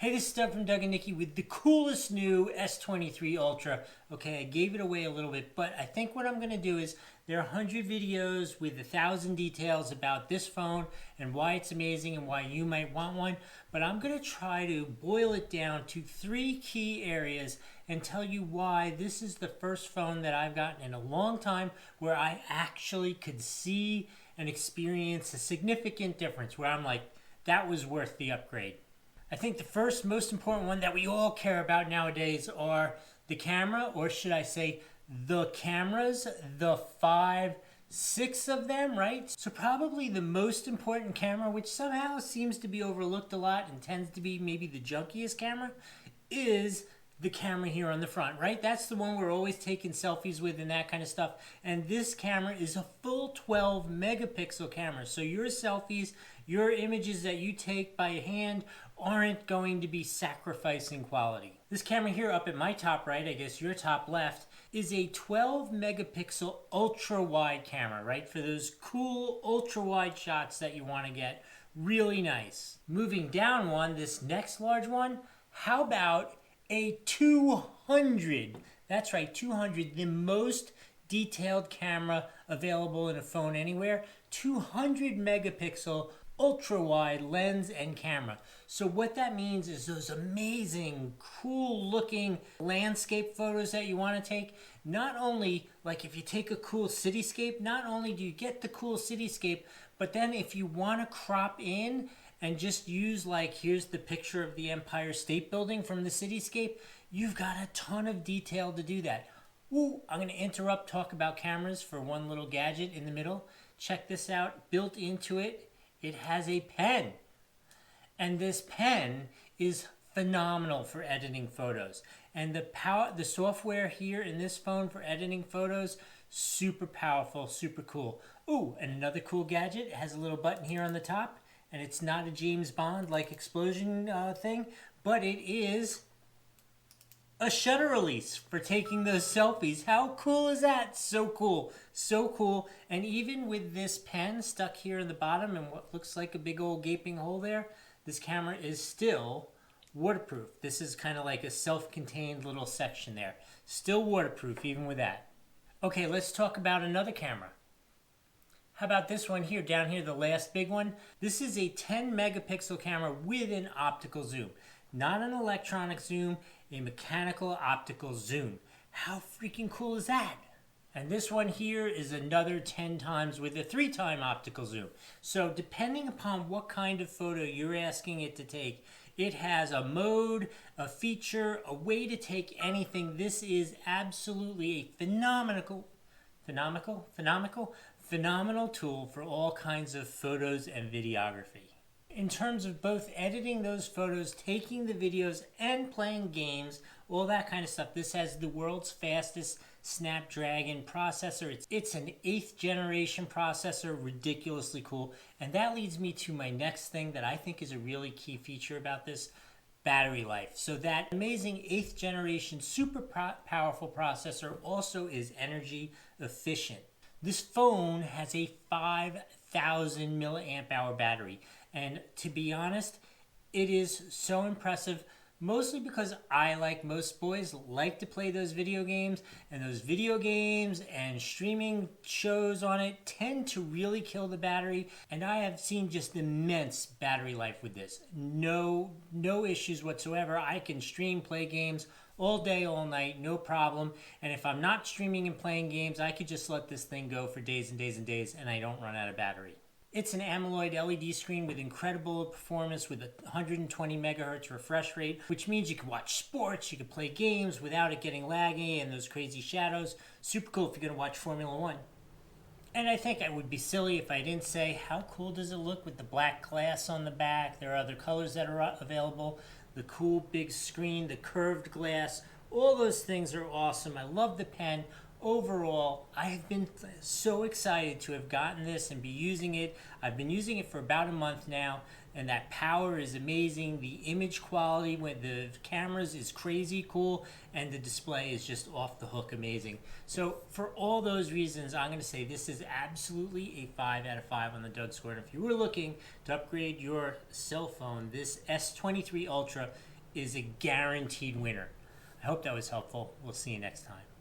Hey, this is Doug from Doug and Nikki with the coolest new S23 Ultra. Okay, I gave it away a little bit, but I think what I'm going to do is there are 100 videos with 1,000 details about this phone and why it's amazing and why you might want one. But I'm going to try to boil it down to 3 key areas and tell you why this is the first phone that I've gotten in a long time where I actually could see and experience a significant difference where I'm like, that was worth the upgrade. I think the first most important one that we all care about nowadays are the camera, or should I say the cameras, the 5, 6 of them, right? So probably the most important camera, which somehow seems to be overlooked a lot and tends to be maybe the junkiest camera, is the camera here on the front, right? That's the one we're always taking selfies with and that kind of stuff. And this camera is a full 12 megapixel camera. So your selfies, your images that you take by hand aren't going to be sacrificing quality. This camera here up at my top right, I guess your top left, is a 12 megapixel ultra wide camera, right? For those cool ultra wide shots that you want to get. Really nice. Moving down one, this next large one, how about a 200? That's right, 200, the most detailed camera available in a phone anywhere. 200 megapixel ultra wide lens and camera. So what that means is those amazing, cool looking landscape photos that you want to take, not only like if you take a cool cityscape, not only do you get the cool cityscape, but then if you want to crop in and just use like, here's the picture of the Empire State Building from the cityscape, you've got a ton of detail to do that. Ooh, I'm going to interrupt, talk about cameras for one little gadget in the middle. Check this out. Built into it, it has a pen. And this pen is phenomenal for editing photos. And the software here in this phone for editing photos, super powerful, super cool. Ooh, and another cool gadget, it has a little button here on the top. And it's not a James Bond like explosion thing, but it is a shutter release for taking those selfies. How cool is that? So cool. So cool. And even with this pen stuck here in the bottom and what looks like a big old gaping hole there, this camera is still waterproof. This is kind of like a self-contained little section there. Still waterproof even with that. Okay, let's talk about another camera. How about this one here, down here, the last big one? This is a 10 megapixel camera with an optical zoom. Not an electronic zoom, a mechanical optical zoom. How freaking cool is that? And this one here is another 10 times with a 3-time optical zoom. So depending upon what kind of photo you're asking it to take, it has a mode, a feature, a way to take anything. This is absolutely a phenomenal tool for all kinds of photos and videography. In terms of both editing those photos, taking the videos, and playing games, all that kind of stuff, this has the world's fastest Snapdragon processor. It's an 8th generation processor, ridiculously cool. And that leads me to my next thing that I think is a really key feature about this: battery life. So that amazing 8th generation super powerful processor also is energy efficient. This phone has a 5,000 milliamp hour battery. And to be honest, it is so impressive, mostly because I, like most boys, like to play those video games. And those video games and streaming shows on it tend to really kill the battery. And I have seen just immense battery life with this. No issues whatsoever. I can stream, play games all day, all night, no problem. And if I'm not streaming and playing games, I could just let this thing go for days and days and days, and I don't run out of battery. It's an AMOLED LED screen with incredible performance with a 120 megahertz refresh rate, which means you can watch sports, you can play games without it getting laggy and those crazy shadows. Super cool if you're going to watch Formula 1. And I think I would be silly if I didn't say, how cool does it look with the black glass on the back? There are other colors that are available. The cool big screen, the curved glass, all those things are awesome. I love the pen. Overall, I have been so excited to have gotten this and be using it. I've been using it for about a month now, and that power is amazing. The image quality with the cameras is crazy cool, and the display is just off the hook amazing. So for all those reasons, I'm going to say this is absolutely a 5 out of 5 on the Doug score. And if you were looking to upgrade your cell phone, this S23 Ultra is a guaranteed winner. I hope that was helpful. We'll see you next time.